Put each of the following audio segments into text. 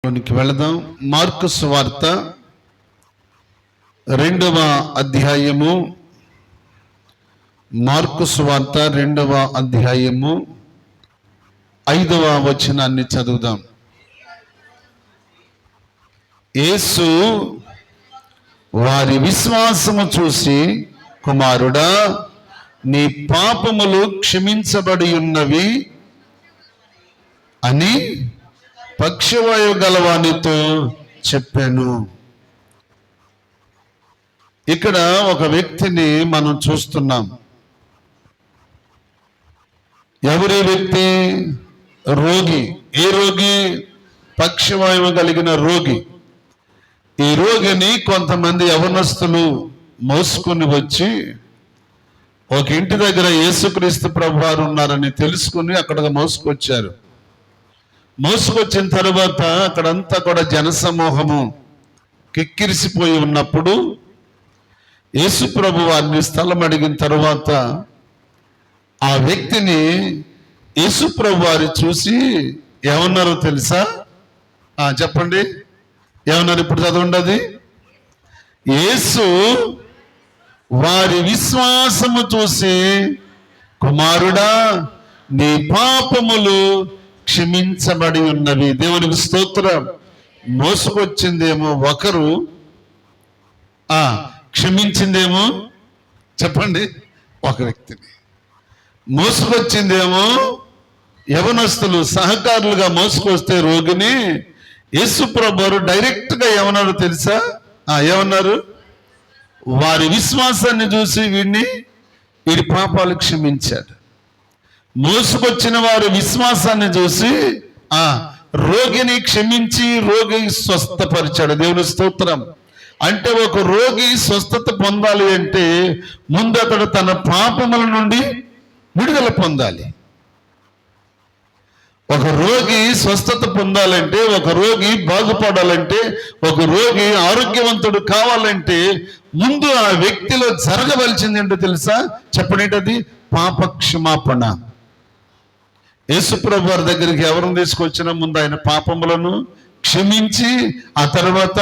లోనికి వెళదాం. మార్కు సువార్త 2వ అధ్యాయము. మార్కు సువార్త 2వ అధ్యాయము 5వ వచనాన్ని చదువుదాం. యేసు వారి విశ్వాసము చూసి, కుమారుడా, నీ పాపములు క్షమించబడి ఉన్నవి అని పక్షవాయువు గలవానితో చెప్పాను. ఇక్కడ ఒక వ్యక్తిని మనం చూస్తున్నాం. ఎవరి వ్యక్తి? రోగి. ఏ రోగి? పక్షవాయువు కలిగిన రోగి. ఈ రోగిని కొంతమంది యవనస్తులు మోసుకొని వచ్చి ఒక ఇంటి దగ్గర యేసుక్రీస్తు ప్రభువారు ఉన్నారని తెలుసుకుని అక్కడికి మోసుకొచ్చారు. మోసుకొచ్చిన తర్వాత అక్కడంతా కూడా జనసమూహము కిక్కిరిసిపోయి ఉన్నప్పుడు యేసు ప్రభు వారిని స్థలం అడిగిన తర్వాత ఆ వ్యక్తిని యేసు ప్రభు వారు చూసి ఏమన్నారో తెలుసా? చెప్పండి, ఏమన్నారు? ఇప్పుడు చదవండి. అది యేసు వారి విశ్వాసము చూసి, కుమారుడా, నీ పాపములు క్షమించబడి ఉన్నవి. దేవునికి స్తోత్రం. మోసుకొచ్చిందేమో ఒకరు, క్షమించిందేమో చెప్పండి ఒక వ్యక్తిని. మోసుకొచ్చిందేమో యవనస్తులు సహకారులుగా మోసుకొస్తే రోగిని యేసు ప్రభువారు డైరెక్ట్గా ఏమన్నారు తెలుసా? ఏమన్నారు? వారి విశ్వాసాన్ని చూసి వీడి పాపాలు క్షమించాడు. మోసుకొచ్చిన వారి విశ్వాసాన్ని చూసి రోగిని క్షమించి రోగి స్వస్థపరిచాడు. దేవుని స్తోత్రం. అంటే ఒక రోగి స్వస్థత పొందాలి అంటే ముందు అతడు తన పాపముల నుండి విడుదల పొందాలి. ఒక రోగి స్వస్థత పొందాలంటే, ఒక రోగి బాగుపడాలంటే, ఒక రోగి ఆరోగ్యవంతుడు కావాలంటే ముందు ఆ వ్యక్తిలో జరగవలసింది ఏంటో తెలుసా? చెప్పండి, పాప క్షమాపణ. యేసుప్రభు వారి దగ్గరికి ఎవరిని తీసుకొచ్చినా ముందు ఆయన పాపములను క్షమించి ఆ తర్వాత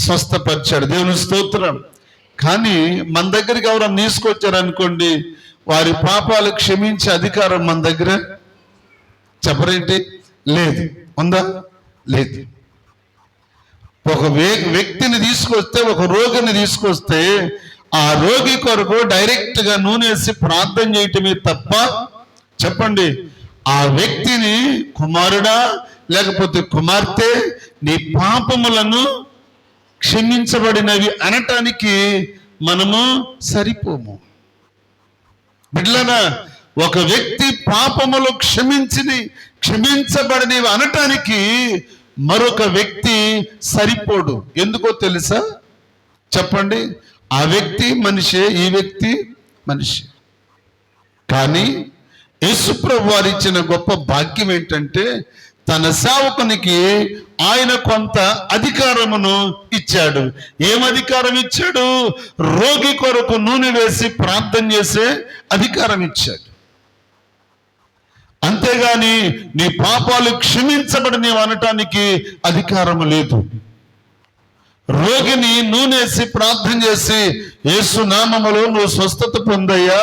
స్వస్థపరిచాడు. దేవుని స్తోత్రం. కానీ మన దగ్గరికి ఎవరైనా తీసుకొచ్చారనుకోండి, వారి పాపాలు క్షమించే అధికారం మన దగ్గర చెప్పరేంటి? లేదు. ఉందా? లేదు. ఒక వ్యక్తిని తీసుకొస్తే, ఒక రోగిని తీసుకొస్తే ఆ రోగి కొరకు డైరెక్ట్గా నూనెసి ప్రార్థన చేయటమే తప్ప, చెప్పండి, ఆ వ్యక్తిని కుమారుడా లేకపోతే కుమార్తె నీ పాపములను క్షమించబడినవి అనటానికి మనము సరిపోము. బిడ్డలారా, ఒక వ్యక్తి పాపములు క్షమించబడినవి అనటానికి మరొక వ్యక్తి సరిపోడు. ఎందుకో తెలుసా? చెప్పండి. ఆ వ్యక్తి మనిషే, ఈ వ్యక్తి మనిషి. కానీ యేసు ప్రభు వారు ఇచ్చిన గొప్ప భాగ్యం ఏంటంటే తన సేవకునికి ఆయన కొంత అధికారమును ఇచ్చాడు. ఏం అధికారం ఇచ్చాడు? రోగి కొరకు నూనె వేసి ప్రార్థన చేసే అధికారం ఇచ్చాడు. అంతేగాని నీ పాపాలు క్షమించబడినవి అనటానికి అధికారం లేదు. రోగిని నూనెసి ప్రార్థన చేసి యేసు నామములో నువ్వు స్వస్థత పొందయ్యా,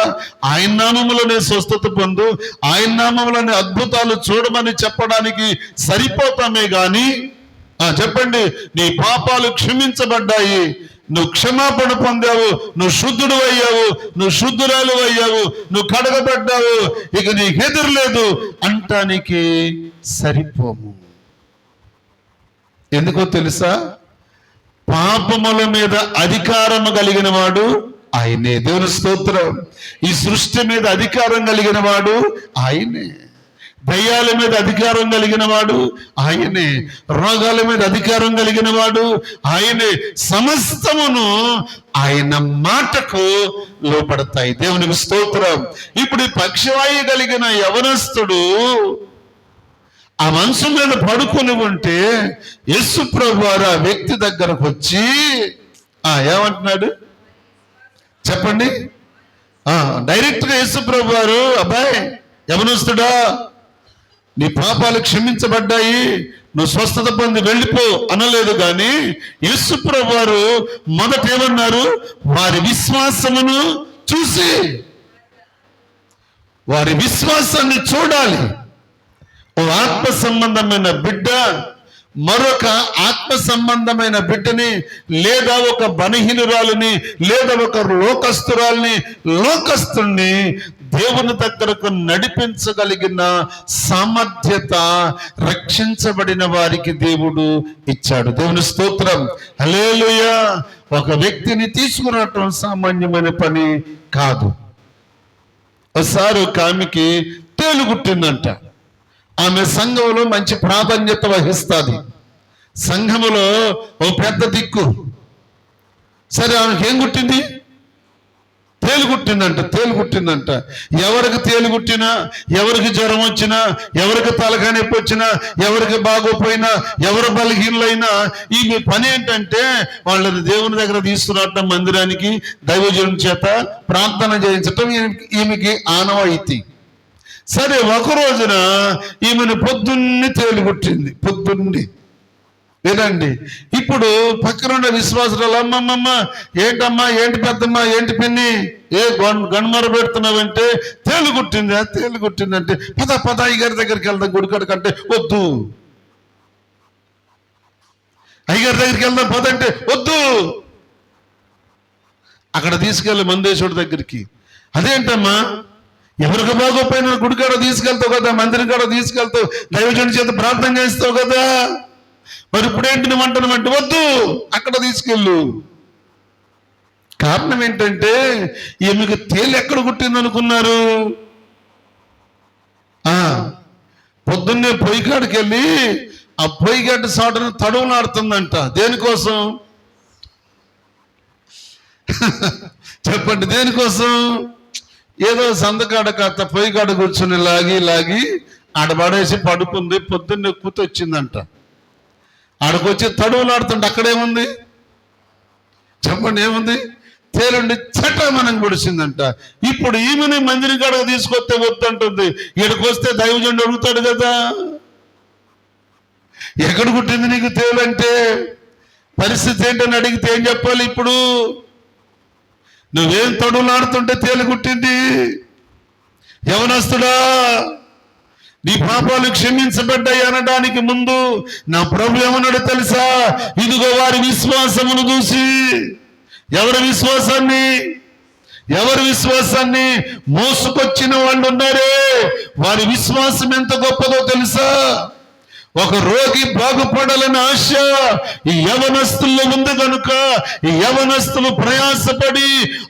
ఆయన నామములోనే స్వస్థత పొందు, ఆయన నామములోనే అద్భుతాలు చూడమని చెప్పడానికి సరిపోతామే గాని, చెప్పండి, నీ పాపాలు క్షమించబడ్డాయి, నువ్వు క్షమాపణ పొందావు, నువ్వు శుద్ధుడు అయ్యావు, నువ్వు శుద్ధురాలు అయ్యావు, నువ్వు కడగబడ్డావు, ఇక నీకు ఎదురు లేదు అంటానికి సరిపోము. ఎందుకో తెలుసా? పాపముల మీద అధికారం కలిగిన వాడు ఆయనే. దేవుని స్తోత్రం. ఈ సృష్టి మీద అధికారం కలిగిన వాడు ఆయనే. దయ్యాల మీద అధికారం కలిగిన వాడు ఆయనే. రోగాల మీద అధికారం కలిగిన వాడు ఆయనే. సమస్తమును ఆయన మాటకు లోపడతాయి. దేవునికి స్తోత్రం. ఇప్పుడు పక్షవాయు కలిగిన యవనస్తుడు ఆ మనసు మీద పడుకొని ఉంటే యేసు ప్రభు వారు ఆ వ్యక్తి దగ్గరకు వచ్చి ఏమంటున్నాడు చెప్పండి? డైరెక్ట్గా యేసు ప్రభు వారు, అబ్బాయి యవనస్తుడా, నీ పాపాలు క్షమించబడ్డాయి, నువ్వు స్వస్థత పొంది వెళ్ళిపో అనలేదు. కానీ యేసు ప్రభువు వారు మొదట ఏమన్నారు? వారి విశ్వాసమును చూసి, వారి విశ్వాసాన్ని చూడాలి. ఓ ఆత్మ సంబంధమైన బిడ్డ మరొక ఆత్మ సంబంధమైన బిడ్డని, లేదా ఒక బలహీనురాలిని, లేదా ఒక లోకస్తుని దేవుని దగ్గరకు నడిపించగలిగిన సామర్థ్యత రక్షించబడిన వారికి దేవుడు ఇచ్చాడు. దేవుని స్తోత్రం, హల్లెలూయా. ఒక వ్యక్తిని తీసుకురావటం సామాన్యమైన పని కాదు. ఒకసారి ఒక ఆమెకి తేలుగుట్టిందంట. ఆమె సంఘంలో మంచి ప్రాధాన్యత వహిస్తుంది, సంఘములో ఓ పెద్ద దిక్కు. సరే, ఆమెకి ఏం గుట్టింది? తేలుగుట్టిందంట. ఎవరికి తేలుగుట్టినా, ఎవరికి జ్వరం వచ్చినా, ఎవరికి తలకాయ నొప్పి వచ్చినా, ఎవరికి బాగోపోయినా, ఎవరు బలహీనులైనా ఈమె పని ఏంటంటే వాళ్ళని దేవుని దగ్గర తీసుకురావటం, మందిరానికి దైవజనుని చేత ప్రార్థన చేయించటం ఈమెకి ఆనవాయితీ. సరే, ఒక రోజున ఈమెను పొద్దున్నే తేలుగుట్టింది. పొద్దున్నే లేదండి. ఇప్పుడు పక్కనున్న విశ్వాసులు, అమ్మమ్మ ఏంటమ్మా, ఏంటి పెద్దమ్మ, ఏంటి పిన్ని, గన్మర పెడుతున్నావంటే తేలుగుట్టిందంటే పద అయ్యగారి దగ్గరికి వెళ్దాం, గుడికాడ కంటే వద్దు. అయ్యగారి దగ్గరికి వెళ్దాం పదంటే వద్దు. అక్కడ తీసుకెళ్ళి మందేశ్వరుడి దగ్గరికి. అదేంటమ్మా, ఎవరికి బాగోపోయినా గుడికాడ తీసుకెళ్తావు కదా, మందిరం కాడ తీసుకెళ్తావు, దైవజనుడి చేత ప్రార్థన చేస్తావు కదా, మరి ఇప్పుడేంటి నువ్వు అంటున్నావంటే వద్దు, అక్కడ తీసుకెళ్ళు. కారణం ఏంటంటే ఈమెకు తేలు ఎక్కడ గుట్టింది అనుకున్నారు? పొద్దున్నే పొయ్యి కాడికి వెళ్ళి ఆ పొయ్యి గడ్డ సాటును తడువులాడుతుందంట. దేనికోసం చెప్పండి? దేనికోసం? ఏదో సందకాడ కాస్త పొయ్యి కాడ కూర్చుని లాగి ఆడబడేసి పడుకుంది. పొద్దున్నే కూతొచ్చిందంట. ఆడకొచ్చి తడువులాడుతుంటే అక్కడేముంది చెప్పండి? ఏముంది? తేలుండి చట్టమనం పొడిచిందంట. ఇప్పుడు ఈమెని మందిరం కాడకు తీసుకొస్తే వద్దంటుంది. ఇక్కడికొస్తే దైవజనుడు అడుగుతాడు కదా, ఎక్కడ కుట్టింది నీకు తేలు అంటే పరిస్థితి ఏంటని అడిగితే ఏం చెప్పాలి? ఇప్పుడు నువ్వేం తడువులాడుతుంటే తేలు కుట్టింది? యవనస్తుడా, నీ పాపాలు క్షమించబడ్డాయి అనడానికి ముందు నా ప్రభు ఏమన్నాడు తెలుసా? ఇదిగో వారి విశ్వాసమును చూసి. ఎవరి విశ్వాసాన్ని మోసుకొచ్చిన వాళ్ళు ఉన్నారే, వారి విశ్వాసం ఎంత గొప్పదో తెలుసా? ఒక రోగి బాగుపడాలని ఆశ ఈ యవనస్తుల్లో ఉంది కనుక ఈ యవనస్తులు ప్రయాసపడి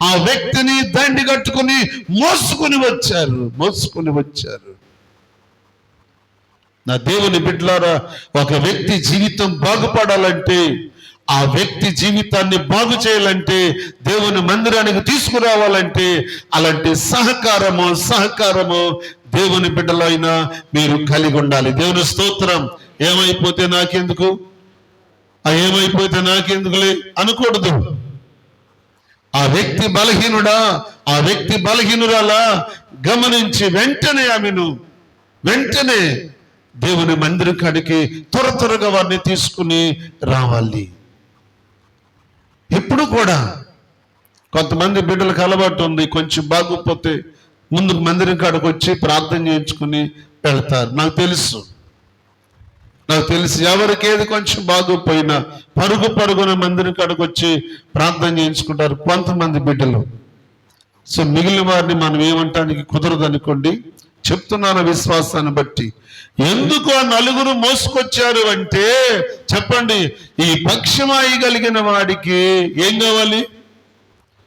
ఆ వ్యక్తిని దండి కట్టుకుని మోసుకొని వచ్చారు. నా దేవుని బిడ్డలారా, ఒక వ్యక్తి జీవితం బాగుపడాలంటే, ఆ వ్యక్తి జీవితాన్ని బాగు చేయాలంటే, దేవుని మందిరానికి తీసుకురావాలంటే అలాంటి సహకారము దేవుని బిడ్డలైనా మీరు కలిగి ఉండాలి. దేవుని స్తోత్రం. ఏమైపోతే నాకెందుకులే అనకూడదు. ఆ వ్యక్తి బలహీనుడా, ఆ వ్యక్తి బలహీనురాలా గమనించి వెంటనే దేవుని మందిరం కాడికి త్వరగా వారిని తీసుకుని రావాలి. ఎప్పుడు కూడా కొంతమంది బిడ్డలకు అలవాటు ఉంది, కొంచెం బాగోపోతే ముందు మందిరం కాడికి వచ్చి ప్రార్థన చేయించుకుని వెళ్తారు. నాకు తెలుసు ఎవరికి ఏది కొంచెం బాగోపోయినా పరుగున మందిరం కాడికి వచ్చి ప్రార్థన చేయించుకుంటారు కొంతమంది బిడ్డలు. సో మిగిలిన వారిని మనం ఏమంటానికి కుదరదు అనుకోండి. చెప్తున్నాను విశ్వాసాన్ని బట్టి. ఎందుకు ఆ నలుగురు మోసుకొచ్చారు అంటే చెప్పండి, ఈ పక్షమాయి కలిగిన వాడికి ఏం కావాలి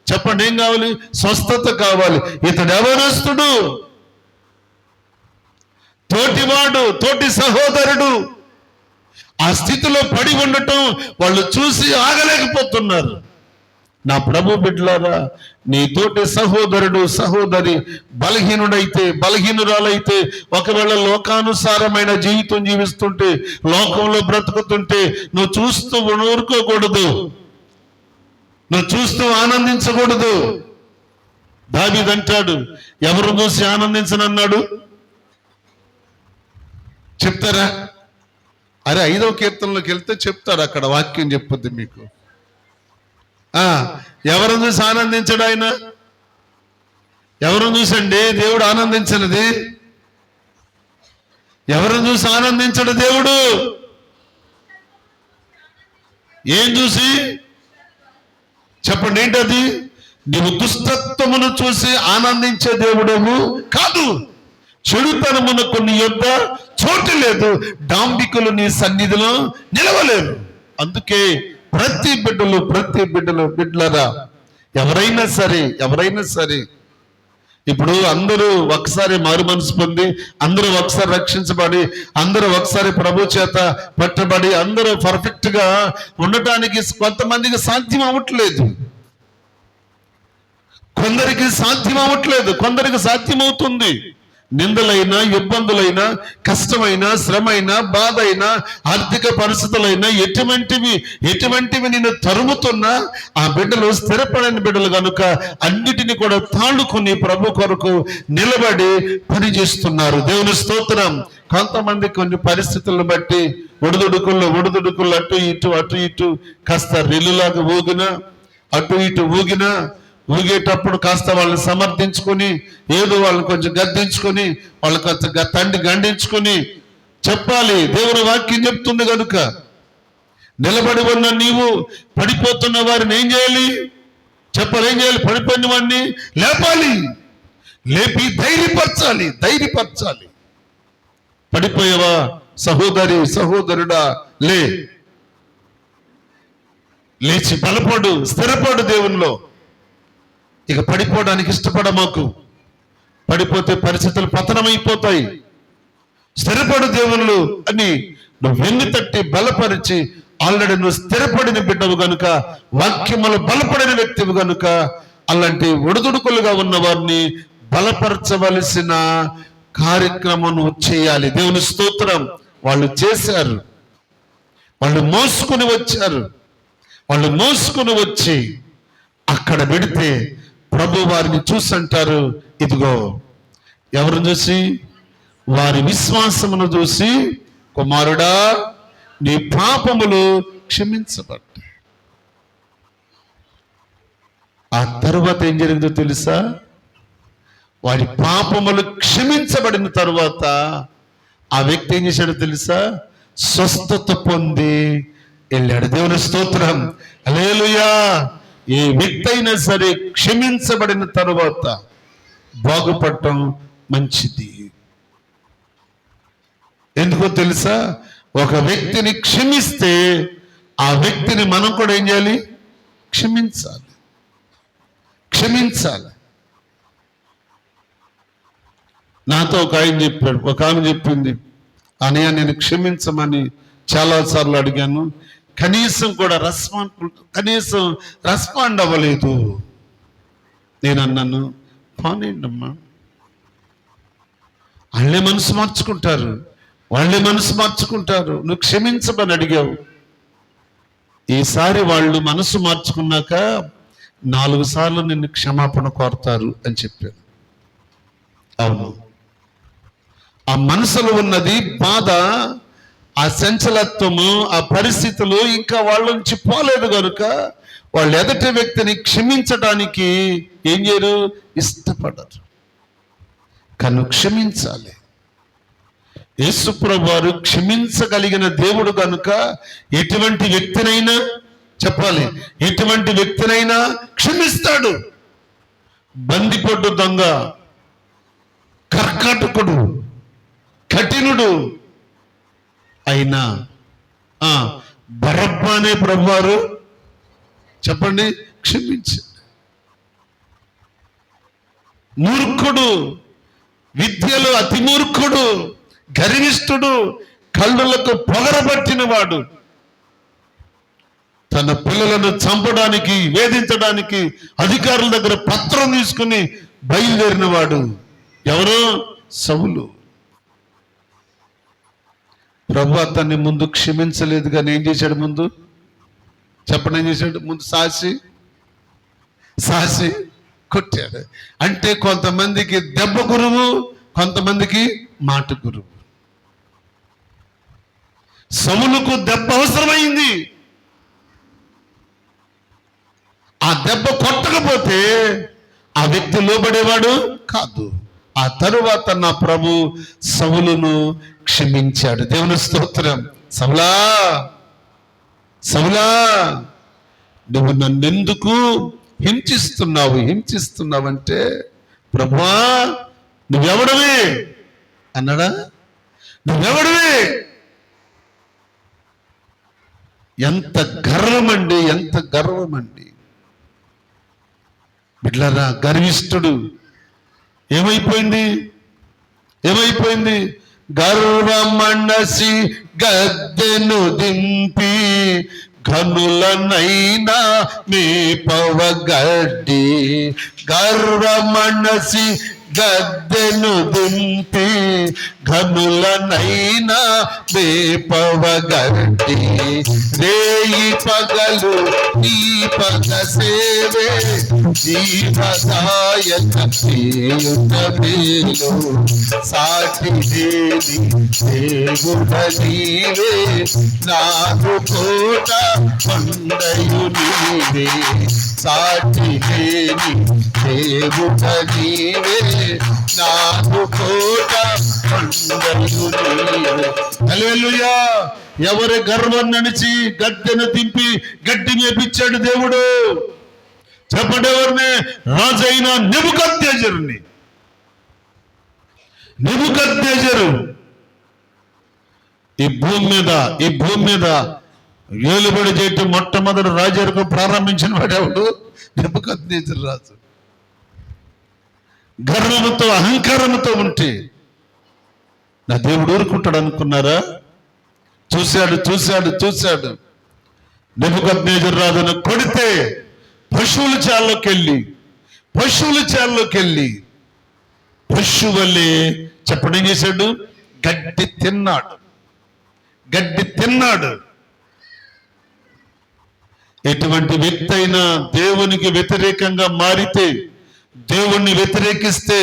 చెప్పండి? ఏం కావాలి? స్వస్థత కావాలి. ఇతడు యవనస్తుడు, తోటివాడు, తోటి సహోదరుడు ఆ స్థితిలో పడి ఉండటం వాళ్ళు చూసి ఆగలేకపోతున్నారు. నా ప్రభు బిడ్డలారా, నీ తోటి సహోదరుడు సహోదరి బలహీనురాలైతే, ఒకవేళ లోకానుసారమైన జీవితం జీవిస్తుంటే, లోకంలో బ్రతుకుతుంటే నువ్వు చూస్తూ ఊరుకోకూడదు, నువ్వు చూస్తూ ఆనందించకూడదు. దావీదు అంటాడు, ఎవరు చూసి ఆనందించనన్నాడు చెప్తారా? అరే 5వ కీర్తనలోకి వెళ్తే చెప్తాడు, అక్కడ వాక్యం చెప్పుద్ది మీకు. ఎవరిని చూసి ఆనందించడు ఆయన? ఎవరిని చూసండి దేవుడు ఆనందించినది? ఎవరిని చూసి ఆనందించడు దేవుడు? ఏం చూసి చెప్పండి, ఏంటది? నీవు దుష్టత్వమును చూసి ఆనందించే దేవుడేమో కాదు. చెడుతనమునకు నీ యొద్ద చోటు లేదు, డాంబికులు నీ సన్నిధిలో నిలవలేరు. అందుకే ప్రతి బిడ్డలరా, ఎవరైనా సరే ఇప్పుడు అందరూ ఒకసారి మారు మనసు పొంది, అందరూ ఒకసారి రక్షించబడి, అందరూ ఒకసారి ప్రభు చేత పట్టబడి, అందరూ పర్ఫెక్ట్ గా ఉండటానికి కొంతమందికి సాధ్యం అవ్వట్లేదు, కొందరికి సాధ్యం అవ్వట్లేదు, కొందరికి సాధ్యమవుతుంది. నిందలైనా, ఇబ్బందులైనా, కష్టమైన, శ్రమైన, బాధ అయినా, ఆర్థిక పరిస్థితులైనా, ఎటువంటివి నిన్ను తరుముతున్నా ఆ బిడ్డలు స్థిరపడని బిడ్డలు కనుక అన్నిటిని కూడా తాళుకుని ప్రభు కొరకు నిలబడి పనిచేస్తున్నారు. దేవుని స్తోత్రం. కొంతమంది కొన్ని పరిస్థితులను బట్టి ఒడిదుడుకులు అటు ఇటు కాస్త రెల్లులాగా ఊగినా, అటు ఇటు ఊగేటప్పుడు కాస్త వాళ్ళని సమర్థించుకొని, ఏదో వాళ్ళని కొంచెం గద్దించుకొని, వాళ్ళని కొంచెం తండ్రి గండించుకొని చెప్పాలి. దేవుని వాక్యం చెప్తుంది కనుక నిలబడి ఉన్న నీవు పడిపోతున్న వారిని ఏం చేయాలి? చెప్పాలి. ఏం చేయాలి? పడిపోయిన వాడిని లేపాలి, లేపి ధైర్యపరచాలి. పడిపోయావా సహోదరుడా, లేచి బలపడు, స్థిరపడు దేవునిలో. ఇక పడిపోవడానికి ఇష్టపడమాకు. పడిపోతే పరిస్థితులు పతనమైపోతాయి. స్థిరపడు దేవుళ్ళు అని నువ్వు వెన్ను తట్టి బలపరిచి, ఆల్రెడీ నువ్వు స్థిరపడిన బిడ్డవు గనుక, వాక్యములు బలపడిన వ్యక్తివి గనుక, అలాంటి ఒడిదుడుకులుగా ఉన్న వారిని బలపరచవలసిన కార్యక్రమం నువ్వు చేయాలి. దేవుని స్తోత్రం. వాళ్ళు చేశారు, వాళ్ళు మోసుకుని వచ్చి అక్కడ పెడితే ప్రభు వారిని చూసి అంటారు, ఇదిగో ఎవరిని చూసి? వారి విశ్వాసమును చూసి, కుమారుడా నీ పాపములు క్షమించబడ్డాయి. ఆ తరువాత ఏం జరిగిందో తెలుసా? వారి పాపములు క్షమించబడిన తరువాత ఆ వ్యక్తి ఏం చేశాడో తెలుసా? స్వస్థత పొంది వెళ్ళాడు. దేవుని స్తోత్రం. హల్లెలూయా. ఏ వ్యక్తి అయినా సరే క్షమించబడిన తరువాత బాగుపడటం మంచిది. ఎందుకో తెలుసా? ఒక వ్యక్తిని క్షమిస్తే ఆ వ్యక్తిని మనం కూడా ఏం చేయాలి? క్షమించాలి. నాతో ఒక ఆమె చెప్పింది, అన్నయ్య నేను క్షమించమని చాలాసార్లు అడిగాను, కనీసం రెస్పాండ్ అవ్వలేదు. నేను అన్నాను, పోనీండమ్మా, వాళ్ళే మనసు మార్చుకుంటారు. నువ్వు క్షమించమని అడిగావు. ఈసారి వాళ్ళు మనసు మార్చుకున్నాక 4 సార్లు నిన్ను క్షమాపణ కోరతారు అని చెప్పాను. అవును, ఆ మనసులో ఉన్నది బాధ, ఆ చంచలత్వము, ఆ పరిస్థితులు ఇంకా వాళ్ళ నుంచి పోలేదు కనుక వాళ్ళు ఎదుటి వ్యక్తిని క్షమించడానికి ఏం చేయరు? ఇష్టపడరు. కానీ క్షమించాలి. యేసుప్రభువు వారు క్షమించగలిగిన దేవుడు కనుక ఎటువంటి వ్యక్తినైనా క్షమిస్తాడు. బందిపొట్టు దొంగ, కర్కాటకుడు, కఠినుడు అయినా బరబ్బా అనే ప్రభువారు చెప్పండి క్షమించాడు. మూర్ఖుడు, విద్యలో అతి మూర్ఖుడు, గర్విష్ఠుడు, కళ్ళులకు పొగరబట్టిన వాడు, తన పిల్లలను చంపడానికి, వేధించడానికి అధికారుల దగ్గర పత్రం తీసుకుని బయలుదేరిన వాడు ఎవరు? సౌలు. ప్రభు అతన్ని ముందు క్షమించలేదు, కానీ ఏం చేశాడు? ముందు చెప్పండి, ఏం చేశాడు? ముందు సాసి కొట్టాడు. అంటే కొంతమందికి దెబ్బ గురువు, కొంతమందికి మాట గురువు. సౌలుకు దెబ్బ అవసరమైంది. ఆ దెబ్బ కొట్టకపోతే ఆ వ్యక్తి లోబడేవాడు కాదు. ఆ తరువాత నా ప్రభు సౌలును క్షమించాడు. దేవుని స్తోత్రం. సౌలా, సౌలా, నువ్వు నన్నెందుకు హింసిస్తున్నావంటే, ప్రభువా నువ్వెవడవి అన్నాడా? నువ్వెవడవి? ఎంత గర్వమండి, ఎంత గర్వమండి. బిడ్డలారా, గర్విష్ఠుడు ఏమైపోయింది? గర్వమనసి గద్దెను దింపి ఘనులనైనా మేపవగడ్డి. గర్వమనసి గద్దెను దింపి ఘనులనైనా మేపవగడ్డి. రేయి పగలు నీ పగ సేవే జీవదాయక చేయుట మేలు. సాటి లేని దేవుడ నీవే, నాకు కోట కొండయు నీవే. సాటి లేని దేవుడ నీవే, నాకు కోట కొండయు నీవే. హల్లెలూయా. ఎవరి గర్వం నడిచి గద్దెను దింపి గడ్డి మేపించాడు దేవుడు? చెప్పండి, ఎవరిని? రాజైన నెబుకద్నెజరుని. నెబుకద్నెజరు ఈ భూమి మీద ఏలుబడి చేయటం మొట్టమొదటి రాజుకు ప్రారంభించిన వాడు ఎవడు? నెబుకద్నెజరు రాజు. గర్వంతో అహంకారంతో ఉంటే నా దేవుడు ఊరుకుంటాడు అనుకున్నారా? చూశాడు. నెబుకద్నెజరు రాజును కొడితే పశువుల చాల్లోకెళ్ళి పశువులే చెప్పడం చేశాడు, గడ్డి తిన్నాడు. ఎటువంటి వ్యక్తి అయినా దేవునికి వ్యతిరేకంగా మారితే, దేవుణ్ణి వ్యతిరేకిస్తే,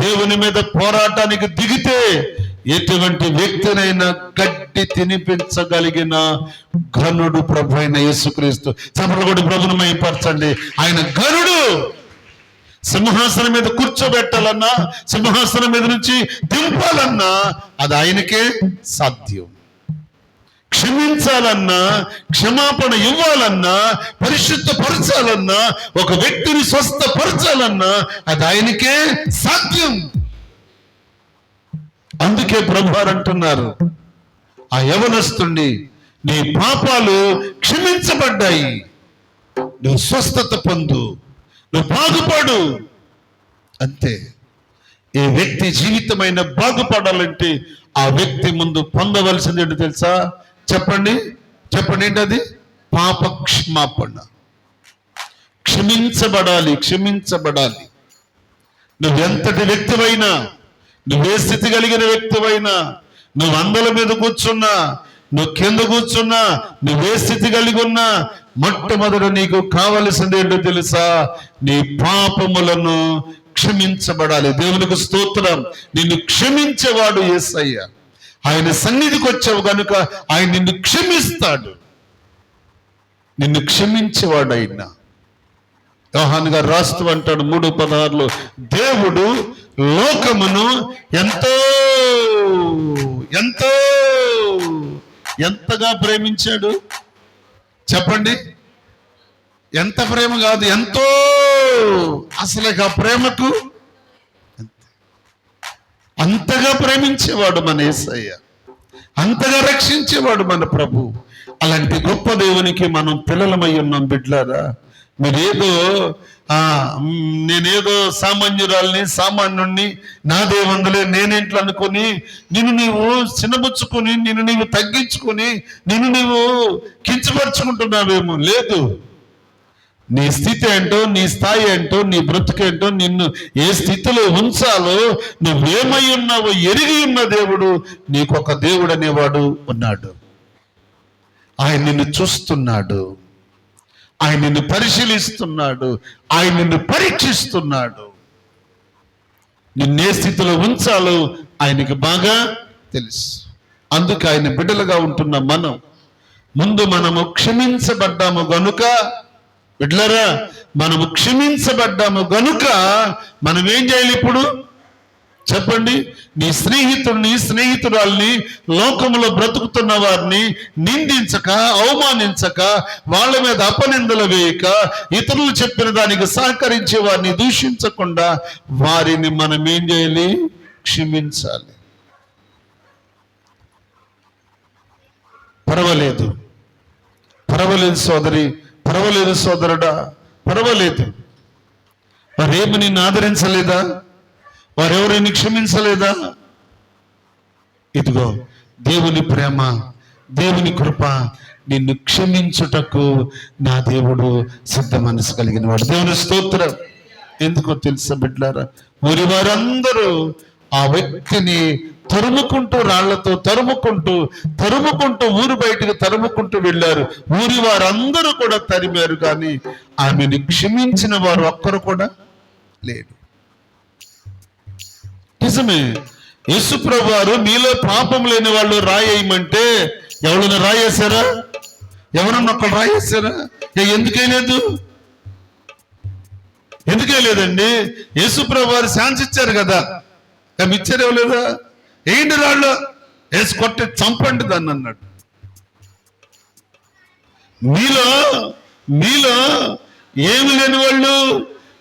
దేవుని మీద పోరాటానికి దిగితే, ఎటువంటి వ్యక్తినైనా గడ్డి తినిపించగలిగిన ఘనుడు ప్రభు అయిన యేసుక్రీస్తు. చప్పట్లు ప్రభుని మహిమపరచండి. ఆయన ఘనుడు. సింహాసనం మీద కూర్చోబెట్టాలన్నా, సింహాసనం మీద నుంచి దింపాలన్నా అది ఆయనకే సాధ్యం. క్షమించాలన్నా, క్షమాపణ ఇవ్వాలన్నా, పరిశుద్ధపరచాలన్నా, ఒక వ్యక్తిని స్వస్థపరచాలన్నా అది ఆయనకే సాధ్యం. అందుకే ప్రభువారు అంటున్నారు, ఆ యవనస్తుని నీ పాపాలు క్షమించబడ్డాయి, నువ్వు స్వస్థత పొందు, నువ్వు బాగుపడు. అంతే. ఏ వ్యక్తి జీవితమైన బాగుపడాలంటే ఆ వ్యక్తి ముందు పొందవలసింది ఏంటో తెలుసా? చెప్పండి ఏంటది? పాప క్షమాపణ. క్షమించబడాలి. నువ్వెంతటి వ్యక్తివైనా, నువ్వే స్థితి కలిగిన వ్యక్తివైనా, నువ్వు అందల మీద కూర్చున్నా, నువ్వు కింద కూర్చున్నా, నువ్వే స్థితి కలిగి ఉన్నా, మొట్టమొదట నీకు కావలసింది ఏంటో తెలుసా? నీ పాపములను క్షమించబడాలి. దేవునికి స్తోత్రం. నిన్ను క్షమించేవాడు యేసయ్య. ఆయన సన్నిధికి వచ్చావు కనుక ఆయన నిన్ను క్షమిస్తాడు. నిన్ను క్షమించేవాడు ఆయన. యోహాను గారు రాస్తూ అంటాడు 3:16, దేవుడు లోకమును ఎంతగా ప్రేమించాడు. చెప్పండి, ఎంత ప్రేమ కాదు, ఎంతో. అసలు ఆ ప్రేమకు అంతగా ప్రేమించేవాడు మన యేసయ్య, అంతగా రక్షించేవాడు మన ప్రభు. అలాంటి గొప్ప దేవునికి మనం పిల్లలమై ఉన్నాం. బిడ్డలారా, నేనేదో సామాన్యుణ్ణి, నాదేవందులే నేనేంట్లో అనుకుని నిన్ను నీవు చిన్నబుచ్చుకొని, నిన్ను నీవు తగ్గించుకొని, నిన్ను నీవు కించపరుచుకుంటున్నావేమో. లేదు. నీ స్థితి ఏంటో, నీ స్థాయి ఏంటో, నీ బ్రతుకేంటో, నిన్ను ఏ స్థితిలో ఉంచాలో, నువ్వేమై ఉన్నావో ఎరిగి ఉన్న దేవుడు, నీకొక దేవుడు అనేవాడు ఉన్నాడు. ఆయన నిన్ను చూస్తున్నాడు, ఆయన నిన్ను పరిశీలిస్తున్నాడు, ఆయన నిన్ను పరీక్షిస్తున్నాడు. నిన్నే స్థితిలో ఉంచాలో ఆయనకి బాగా తెలుసు. అందుకే ఆయన బిడ్డలుగా ఉంటున్న మనము క్షమించబడ్డాము గనుక, బిడ్డలారా, మనము క్షమించబడ్డాము గనుక మనం ఏం చేయాలి ఇప్పుడు చెప్పండి? నీ స్నేహితుడిని, స్నేహితురాల్ని, లోకములో బ్రతుకుతున్న వారిని నిందించక, అవమానించక, వాళ్ళ మీద అపనిందలు వేయక, ఇతరులు చెప్పిన దానికి సహకరించే వారిని దూషించకుండా వారిని మనం ఏం చేయాలి? క్షమించాలి. పర్వాలేదు సోదరి, పర్వాలేదు సోదరుడా, పర్వాలేదు. వారేమి నిన్ను ఆదరించలేదా? వారెవరిని క్షమించలేదా? ఇదిగో దేవుని ప్రేమ, దేవుని కృప నిన్ను క్షమించుటకు నా దేవుడు సిద్ధ మనసు కలిగిన వాడు. దేవుని స్తోత్రం. ఎందుకో తెలుసా బిడ్డలారా, ఊరి వారందరూ ఆ వ్యక్తిని తరుముకుంటూ, రాళ్లతో తరుముకుంటూ ఊరు బయటకు తరుముకుంటూ వెళ్ళారు. ఊరి వారందరూ కూడా తరిమారు, కానీ ఆమెను క్షమించిన వారు ఒక్కరు కూడా లేడు. నిజమే, యేసుప్రభు వారు మీలో పాపం లేని వాళ్ళు రాయేయమంటే ఎవరైనా రాయేశారా? ఎవరన్నా ఒక్కరు రాయేశారా? ఎందుకే లేదండి? యేసుప్రభు వారు ఛాన్స్ ఇచ్చారు కదా, ఇచ్చారు ఇవ్వలేదా? ఏంటి రాళ్ళు వేసి కొట్టి చంపండి దాన్ని అన్నాడు. మీలో ఏమి లేని వాళ్ళు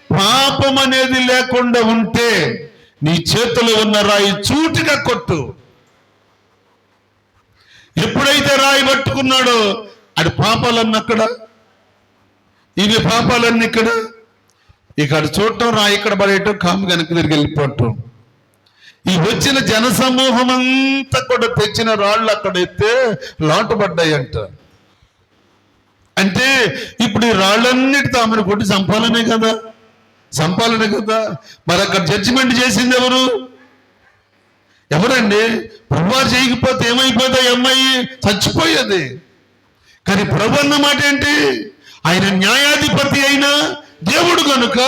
పాపం అనేది లేకుండా ఉంటే నీ చేతిలో ఉన్న రాయి చూటిగా కొట్టు. ఎప్పుడైతే రాయి పట్టుకున్నాడో అది పాపాలన్నీ అక్కడ, ఇవి పాపాలన్నీ ఇక్కడ చూడటం, రాయి ఇక్కడ పడేయటం, కాము వెనక్కి తిరిగి వెళ్ళిపోవటం. ఈ వచ్చిన జన సమూహం అంతా కూడా తెచ్చిన రాళ్ళు అక్కడ ఎత్తే లాటుపడ్డాయంట. అంటే ఇప్పుడు ఈ రాళ్ళన్నిటితో ఆమెను కొట్టి చంపాలనే కదా. మరి అక్కడ జడ్జిమెంట్ చేసింది ఎవరండి? ప్రభువారు చేయకపోతే ఏమైపోతాయి? అమ్మాయి చచ్చిపోయేది. కానీ ప్రభు అన్న మాట ఏంటి? ఆయన న్యాయాధిపతి అయినా దేవుడు కనుక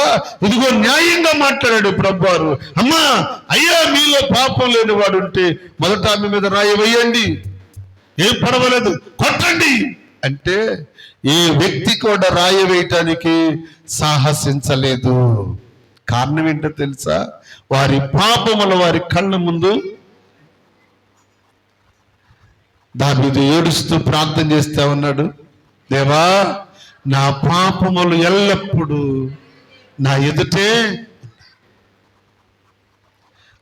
ఇదిగో న్యాయంగా మాట్లాడాడు ప్రభువారు. అమ్మా, అయ్యా, మీలో పాపం లేని వాడు ఉంటే మొదట ఆమె మీద రాయి వేయండి, ఏం పర్వాలేదు, కొట్టండి అంటే ఏ వ్యక్తి కూడా రాయి వేయటానికి సాహసించలేదు. కారణం ఏంటో తెలుసా? వారి పాపములు వారి కళ్ళ ముందు. దావీదు ఏడుస్తూ ప్రార్థన చేస్తా ఉన్నాడు, దేవా, నా పాపములు ఎల్లప్పుడూ నా ఎదుటే,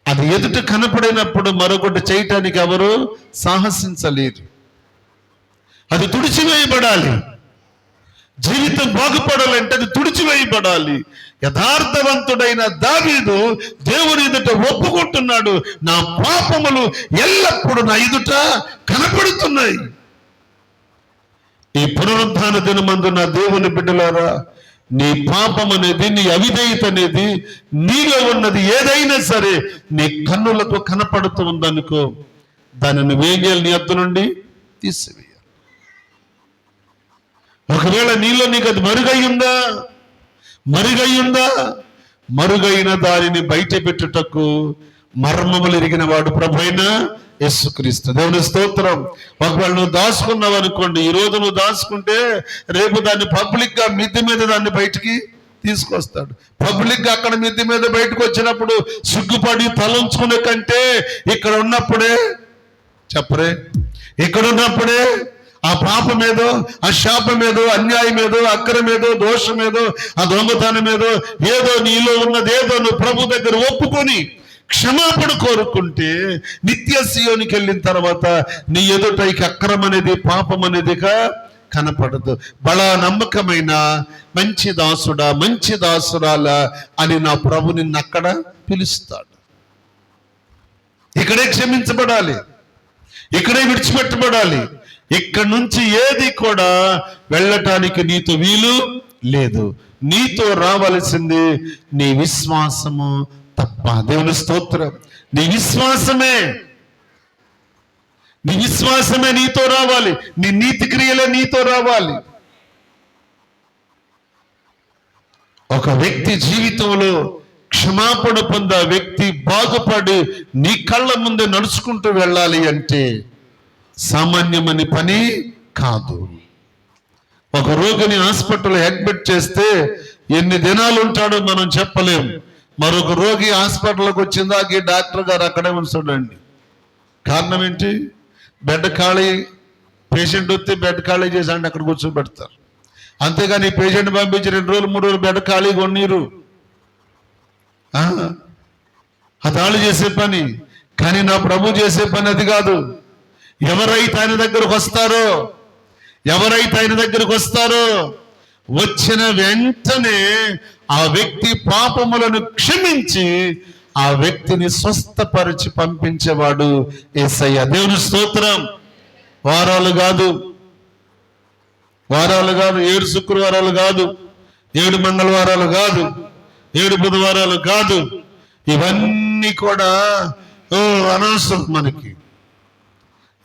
అది ఎదుట కనపడినప్పుడు మరొకటి చేయటానికి ఎవరు సాహసించలేరు. అది తుడిచివేయబడాలి. జీవితం బాగుపడాలంటే అది తుడిచివేయబడాలి. యథార్థవంతుడైన దావీదు దేవుని ఎదుట ఒప్పుకుంటున్నాడు, నా పాపములు ఎల్లప్పుడూ నా ఎదుట కనపడుతున్నాయి. ఈ పునరుద్ధాన దినమందు నా దేవుని బిడ్డలారా, నీ పాపం అనేది, నీ అవిధేయత అనేది, నీలో ఉన్నది ఏదైనా సరే నీ కన్నులతో కనపడుతూ ఉందనుకో, దానిని వేగేయాలి, నీ అద్దు నుండి తీసివేయాలి. ఒకవేళ నీలో నీకు అది మరుగయ్యుందా, మరుగైన దానిని బయట పెట్టుటకు మర్మములు ఎరిగిన వాడు ప్రభువైన యేసుక్రీస్తు. దేవుని స్తోత్రం. ఒకవేళ నువ్వు దాచుకున్నావు అనుకోండి, ఈ రోజు నువ్వు దాచుకుంటే రేపు దాన్ని పబ్లిక్ గా మిద్దె మీద దాన్ని బయటికి తీసుకొస్తాడు. పబ్లిక్ గా అక్కడ మిద్దె మీద బయటకు వచ్చినప్పుడు సిగ్గుపడి తలంచుకునే కంటే ఇక్కడ ఉన్నప్పుడే ఆ పాపం ఏదో, ఆ శాపం ఏదో, అన్యాయం ఏదో, అక్రమం ఏదో, దోషం ఏదో, ఆ దొంగతనం ఏదో, ఏదో నీలో ఉన్నదేదో నువ్వు ప్రభు దగ్గర ఒప్పుకొని క్షమాపణ కోరుకుంటే నిత్య సియోనికి వెళ్ళిన తర్వాత నీ ఎదుట ఇక అక్రమం అనేది, పాపం అనేదిగా కనపడదు. బలా నమ్మకమైన మంచి దాసుడా, మంచి దాసురాలా అని నా ప్రభు నిన్ను అక్కడ పిలుస్తాడు. ఇక్కడే క్షమించబడాలి, ఇక్కడే విడిచిపెట్టబడాలి. ఇక్కడ నుంచి ఏది కూడా వెళ్ళటానికి నీతో వీలు లేదు. నీతో రావలసింది నీ విశ్వాసము తప్ప. దేవుని స్తోత్రం. నీ విశ్వాసమే నీతో రావాలి. నీ నీతి క్రియలే నీతో రావాలి. ఒక వ్యక్తి జీవితంలో క్షమాపణ పొందే వ్యక్తి బాగుపడి నీ కళ్ళ ముందే నడుచుకుంటూ వెళ్ళాలి అంటే సామాన్యమని పని కాదు. ఒక రోగిని హాస్పిటల్ అడ్మిట్ చేస్తే ఎన్ని దినాలు ఉంటాడో మనం చెప్పలేం. మరొక రోగి హాస్పిటల్కి వచ్చిందాక డాక్టర్ గారు అక్కడే ఉంచాడండి. కారణం ఏంటి? బెడ్ ఖాళీ, పేషెంట్ వస్తే బెడ్ ఖాళీ చేసి అక్కడ కూర్చోబెడతారు. అంతేగాని పేషెంట్ పంపించి 2 రోజులు 3 రోజులు బెడ్ ఖాళీ కొన్నీరు. అతాళ్ళు చేసే పని. కానీ నా ప్రభు చేసే పని అది కాదు. ఎవరైతే ఆయన దగ్గరకు వస్తారో వచ్చిన వెంటనే ఆ వ్యక్తి పాపములను క్షమించి ఆ వ్యక్తిని స్వస్థపరిచి పంపించేవాడు యేసయ్య. దేవుని స్తోత్రం. వారాలు కాదు, 7 శుక్రవారాలు కాదు, 7 మంగళవారాలు కాదు, 7 బుధవారాలు కాదు. ఇవన్నీ కూడా అనవసరం మనకి.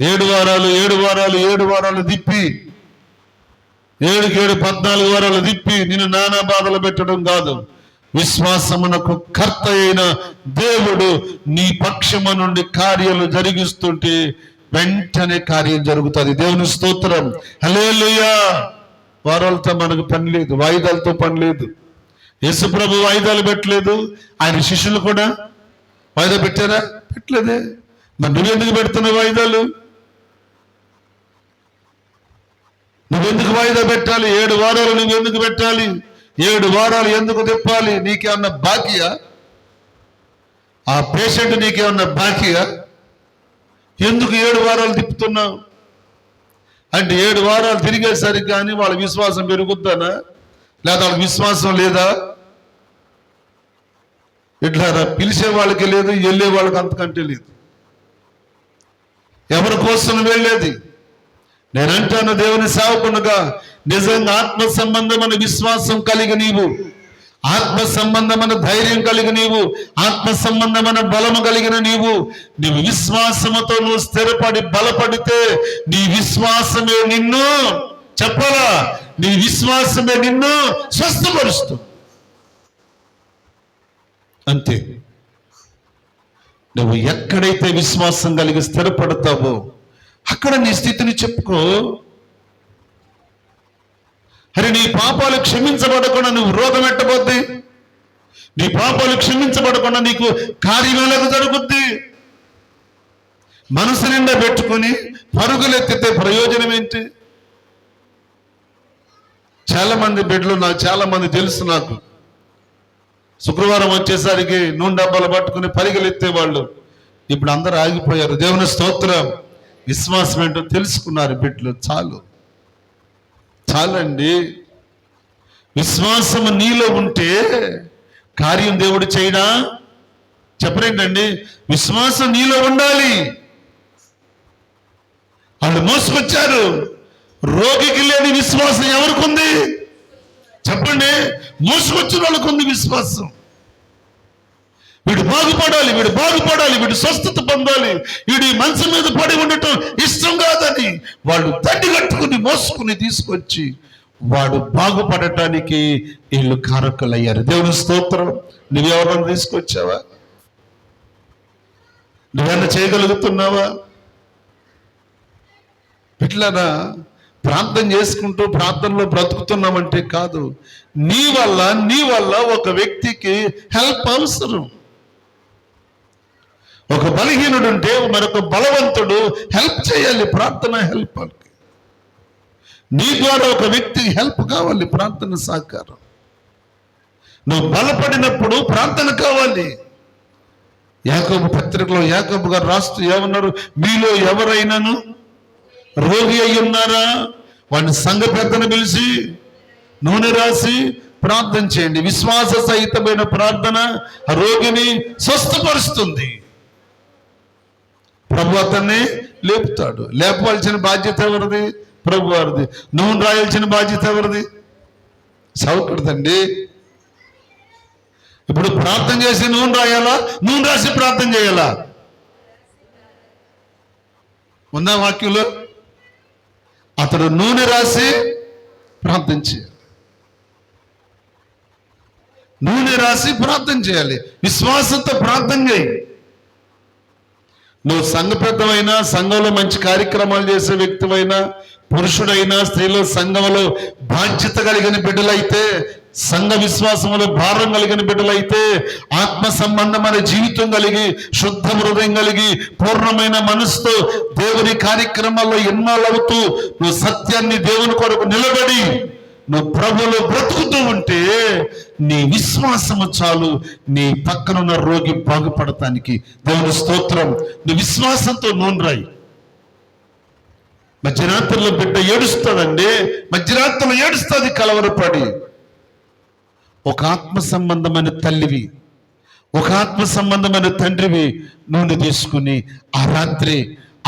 7 వారాలు తిప్పి 7 14 వారాలు తిప్పి నిన్ను నానా బాధలు పెట్టడం కాదు. విశ్వాసమునకు కర్త అయిన దేవుడు నీ పక్షము నుండి కార్యాలు జరిగిస్తుంటే వెంటనే కార్యం జరుగుతుంది. దేవుని స్తోత్రం. హల్లెలూయా. వారాలతో మనకు పని లేదు, వాయిదాలతో పని లేదు. యేసు ప్రభు వాయిదాలు పెట్టలేదు, ఆయన శిష్యులు కూడా వాయిదా పెట్టారా? పెట్టలేదే. మరి నువ్వెందుకు పెడుతున్నావు వాయిదాలు? నువ్వెందుకు వాయిదా పెట్టాలి? 7 వారాలు నువ్వెందుకు పెట్టాలి? 7 వారాలు ఎందుకు తిప్పాలి? నీకేమన్నా బాకీయా? ఆ పేషెంట్ నీకేమన్నా బాకీయా? ఎందుకు 7 వారాలు తిప్పుతున్నావు? అంటే 7 వారాలు తిరిగేసరికి కానీ వాళ్ళ విశ్వాసం పెరుగుద్దానా? లేదా వాళ్ళ విశ్వాసం లేదా? ఇట్లా పిలిచే వాళ్ళకి లేదు, వెళ్ళే వాళ్ళకి అంతకంటే లేదు. ఎవరి కోసం వెళ్ళేది? నేనంటాను, దేవుని సేవకునుగా నిజంగా ఆత్మ సంబంధమైన విశ్వాసం కలిగి నీవు, ఆత్మ సంబంధమైన ధైర్యం కలిగి నీవు, ఆత్మ సంబంధమైన బలము కలిగిన నీవు విశ్వాసముతో నువ్వు స్థిరపడి బలపడితే నీ విశ్వాసమే నిన్ను చెప్పాలా, నీ విశ్వాసమే నిన్ను స్వస్థపరుస్తుంది. అంతే. నువ్వు ఎక్కడైతే విశ్వాసం కలిగి స్థిరపడతావో అక్కడ నీ స్థితిని చెప్పుకో. అరే, నీ పాపాలు క్షమించబడకుండా నువ్వు రోగం ఎట్టబోద్ది? నీ పాపాలు క్షమించబడకుండా నీకు కార్యమేలకు జరుగుద్ది. మనసు నిండా పెట్టుకుని పరుగులెత్తితే ప్రయోజనం ఏంటి? చాలా మంది బిడ్డలు నాకు చాలా మంది తెలుసు. నాకు శుక్రవారం వచ్చేసరికి నూనె డబ్బాలు పట్టుకుని పరిగెలెత్తే వాళ్ళు ఇప్పుడు అందరూ ఆగిపోయారు. దేవుని స్తోత్రం. విశ్వాసం ఏంటో తెలుసుకున్నారు బిడ్డలు. చాలండి. విశ్వాసం నీలో ఉంటే కార్యం దేవుడు చేయడా? చెప్పరేంటండి? విశ్వాసం నీలో ఉండాలి. వాళ్ళు మోసుకొచ్చారు. రోగికి లేని విశ్వాసం ఎవరికి ఉంది? చెప్పండి. మోసుకొచ్చిన వాళ్ళకు ఉంది విశ్వాసం. వీడు బాగుపడాలి, వీడు స్వస్థత పొందాలి, వీడు ఈ మంచం మీద పడి ఉండటం ఇష్టం కాదని వాళ్ళు దండి కట్టుకుని మోసుకుని తీసుకొచ్చి వాడు బాగుపడటానికి వీళ్ళు కారకులయ్యారు. దేవుని స్తోత్రం. నువ్వెవరన్నా తీసుకొచ్చావా? నువ్వేమన్నా చేయగలుగుతున్నావా? ఇట్లానా ప్రార్థన చేసుకుంటూ ప్రార్థనలో బ్రతుకుతున్నామంటే కాదు. నీ వల్ల ఒక వ్యక్తికి హెల్ప్ అవసరం. ఒక బలహీనుడు ఉంటే మరొక బలవంతుడు హెల్ప్ చేయాలి. ప్రార్థన హెల్ప్ వాళ్ళకి. నీ ద్వారా ఒక వ్యక్తికి హెల్ప్ కావాలి. ప్రార్థన సహకారం. నువ్వు బలపడినప్పుడు ప్రార్థన కావాలి. యాకోబు పత్రికలో యాకోబు గారు రాస్తూ ఏమన్నారు? మీలో ఎవరైనాను రోగి అయి ఉన్నారా? వాడిని సంఘ పెద్దను పిలిచి నూనె రాసి ప్రార్థన చేయండి. విశ్వాస సహితమైన ప్రార్థన రోగిని స్వస్థపరుస్తుంది. ప్రభు అతన్ని లేపుతాడు. లేపవలసిన బాధ్యత ఎవరిది? ప్రభు వారిది. నూనె రాయాల్సిన బాధ్యత ఎవరిది? సౌకర్యదండి. ఇప్పుడు ప్రార్థన చేసి నూనె రాయాలా? నూనె రాసి ప్రార్థన చేయాలా? ఉందా వాక్యంలో? అతడు నూనె రాసి ప్రార్థన చేయాలి. నూనె రాసి ప్రార్థన చేయాలి. విశ్వాసంతో ప్రార్థన చేయి. నువ్వు సంఘ పెద్దవైనా, సంఘంలో మంచి కార్యక్రమాలు చేసే వ్యక్తివైనా, పురుషుడైనా, స్త్రీలో సంఘంలో బాధ్యత కలిగిన బిడ్డలైతే, సంఘ విశ్వాసములో భారం కలిగిన బిడ్డలైతే, ఆత్మ సంబంధమైన జీవితం కలిగి, శుద్ధ హృదయం కలిగి, పూర్ణమైన మనసుతో దేవుని కార్యక్రమాల్లో ఇన్వాల్వ్ అవుతూ నువ్వు సత్యాన్ని దేవుని కొరకు నిలబడి నువ్వు ప్రభువులో బ్రతుకుతూ ఉంటే నీ విశ్వాసము చాలు నీ పక్కనున్న రోగి బాగుపడటానికి. దేవుని స్తోత్రం. నీ విశ్వాసంతో నూనె రాయి. మధ్యరాత్రిలో బిడ్డ ఏడుస్తుందండి, మధ్యరాత్రిలో ఏడుస్తుంది కలవరపడి. ఒక ఆత్మ సంబంధమైన తల్లివి, ఒక ఆత్మ సంబంధమైన తండ్రివి నూనె తీసుకుని ఆ రాత్రి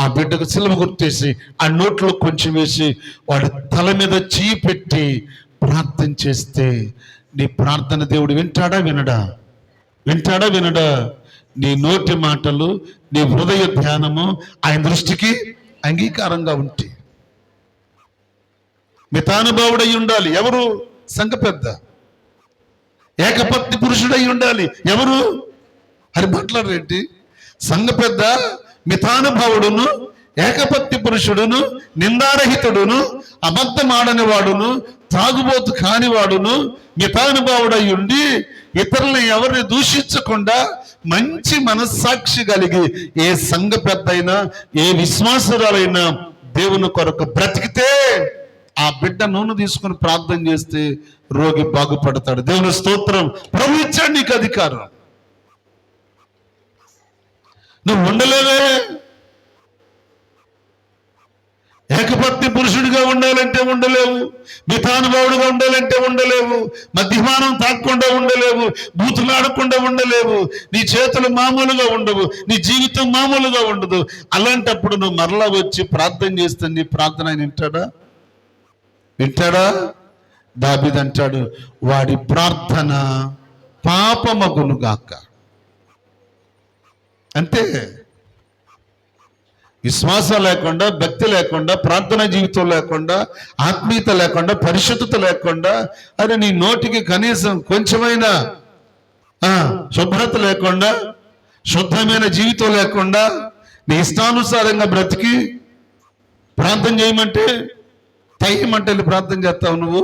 ఆ బిడ్డకు సిలువ గుర్తేసి ఆ నోట్లో కొంచెం వేసి వాడి తల మీద చెయ్యి పెట్టి ప్రార్థన చేస్తే నీ ప్రార్థన దేవుడు వింటాడా వినడా? వింటాడా వినడా? నీ నోటి మాటలు, నీ హృదయ ధ్యానము ఆయన దృష్టికి అంగీకారంగా ఉంటే మితానుభావుడై ఉండాలి. ఎవరు? సంఘ పెద్ద. ఏకపత్ని పురుషుడై ఉండాలి. ఎవరు? అని మాట్లాడరేంటి? సంఘ పెద్ద మితానుభావుడును, ఏకపత్ని పురుషుడును, నిందారహితుడును, అబద్ధమాడని వాడును, తాగుబోతు కానివాడును, మితానుభావుడై ఉండి ఇతరులను ఎవరిని దూషించకుండా మంచి మనస్సాక్షి కలిగి ఏ సంఘ పెద్ద అయినా, ఏ విశ్వాసురాలైనా దేవుని కొరకు బ్రతికితే ఆ బిడ్డ నూనె తీసుకుని ప్రార్థన చేస్తే రోగి బాగుపడతాడు. దేవుని స్తోత్రం. ప్రభు ఇచ్చాడు నీకు అధికారం. నువ్వు ఉండలేవే. ఏకపత్ని పురుషుడిగా ఉండాలంటే ఉండలేవు, మితానుభావుడిగా ఉండాలంటే ఉండలేవు, మద్యపానం తాగకుండా ఉండలేవు, బూతులాడకుండా ఉండలేవు, నీ చేతులు మామూలుగా ఉండవు, నీ జీవితం మామూలుగా ఉండదు. అలాంటప్పుడు నువ్వు మరలా వచ్చి ప్రార్థన చేస్తే నీ ప్రార్థన ఆయన వింటాడా? వింటాడా? దావీదు అంటాడు, వాడి ప్రార్థన పాపమగునుగాక. అంతే. విశ్వాసం లేకుండా, భక్తి లేకుండా, ప్రార్థనా జీవితం లేకుండా, ఆత్మీయత లేకుండా, పరిశుద్ధత లేకుండా, అరే నీ నోటికి కనీసం కొంచెమైనా శుభ్రత లేకుండా, శుద్ధమైన జీవితం లేకుండా, నీ ఇష్టానుసారంగా బ్రతికి ప్రార్థన చేయమంటే తయ్యమంటే ప్రార్థన చేస్తావు నువ్వు.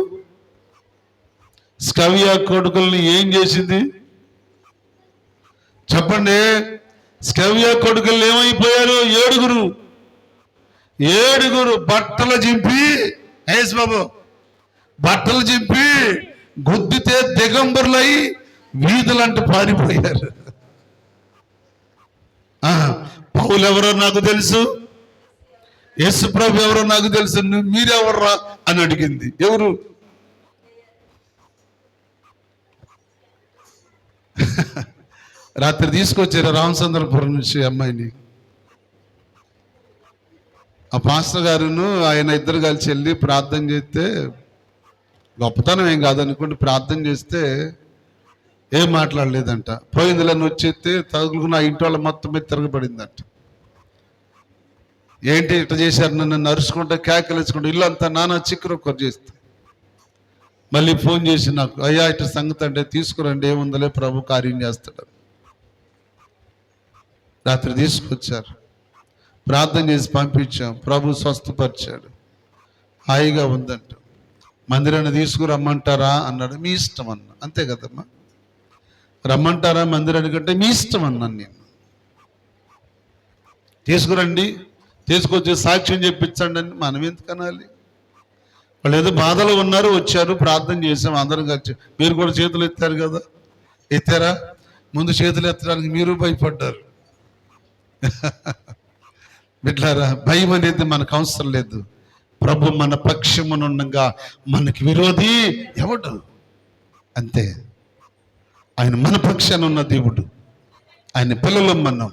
స్కవ్య కొడుకుల్ని ఏం చేసింది చెప్పండి? స్కవ్య కొడుకులు ఏమైపోయారు? ఏడుగురు బట్టలు చింపి, హేస్ బాబు, బట్టలు చింపి గుద్దితే దిగంబరులై వీధులంటూ పారిపోయారు. పౌలు ఎవరో నాకు తెలుసు, యేసు ప్రభు ఎవరో నాకు తెలుసు, మీరెవర్రా అని అడిగింది. ఎవరు? రాత్రి తీసుకొచ్చారు రామచంద్రపురం నుంచి అమ్మాయిని. ఆ పాస్టర్ గారును ఆయన ఇద్దరు కలిసి వెళ్ళి ప్రార్థన చేస్తే, గొప్పతనం ఏం కాదనుకుంటే ప్రార్థన చేస్తే ఏం మాట్లాడలేదంట. పోయిందిలని వచ్చేస్తే తగులుకున్న ఇంటి వాళ్ళ మొత్తం మీద తిరగబడిందంట. ఏంటి ఇట్లా చేశారు? నన్ను అరుచుకుంటా కేకలేసుకుంటా ఇల్లు అంతా నానా చిక్కురొక్కరు చేస్తే మళ్ళీ ఫోన్ చేసి నాకు, అయ్యా ఇట్లా సంగతి అంటే తీసుకురండి, ఏముందలే ప్రభు కార్యం చేస్తాడు. రాత్రి తీసుకొచ్చారు, ప్రార్థన చేసి పంపించాం, ప్రభు స్వస్థపరిచాడు, హాయిగా ఉందంట. మందిరాన్ని తీసుకురమ్మంటారా అన్నాడు. మీ ఇష్టం అన్నా. అంతే కదమ్మా, రమ్మంటారా మందిరానికి అంటే మీ ఇష్టం అన్నాను నేను. తీసుకురండి, తీసుకొచ్చి సాక్ష్యం చెప్పించండి అని మనం ఎందుకు అనాలి? వాళ్ళు ఏదో బాధలు ఉన్నారు, వచ్చారు, ప్రార్థన చేసాం, అందరం కలిసి. మీరు కూడా చేతులు ఎత్తారు కదా, ఎత్తారా? ముందు చేతులు ఎత్తడానికి మీరు భయపడ్డారు. బిడ్డారా, భయం అనేది మనకు అవసరం లేదు. ప్రభు మన పక్షమునుండగా మనకి విరోధి ఎవడు? అంతే. ఆయన మన పక్షాన ఉన్న దేవుడు, ఆయన పిల్లలు మనం.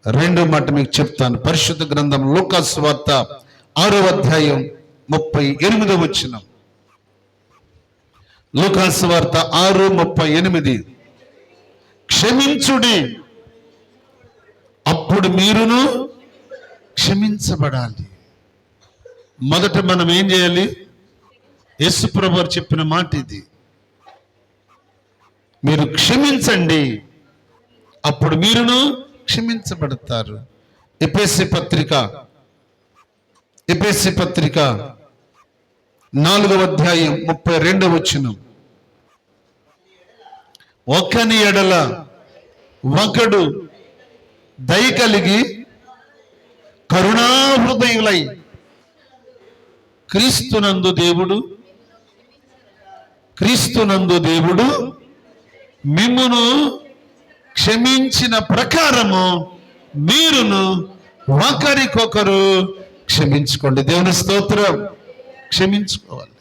రెండో మాట మీకు చెప్తాను. పరిశుద్ధ గ్రంథం లూకా సువార్త 6వ అధ్యాయం 38వ వచనం. లూకా సువార్త 6:38. క్షమించుడి, అప్పుడు మీరును క్షమించబడాలి. మొదట మనం ఏం చేయాలి? యేసు ప్రభువు చెప్పిన మాట ఇది. మీరు క్షమించండి, అప్పుడు మీరును క్షమించబడతారు. ఎఫెసీ పత్రిక 4వ అధ్యాయం 32వ వచనం. ఒకని ఎడల ఒకడు దయ కలిగి కరుణాహృదయులై క్రీస్తునందు దేవుడు మిమ్మును క్షమించిన ప్రకారము మీరును ఒకరికొకరు క్షమించుకోండి. దేవుని స్తోత్రం. క్షమించుకోవాలి.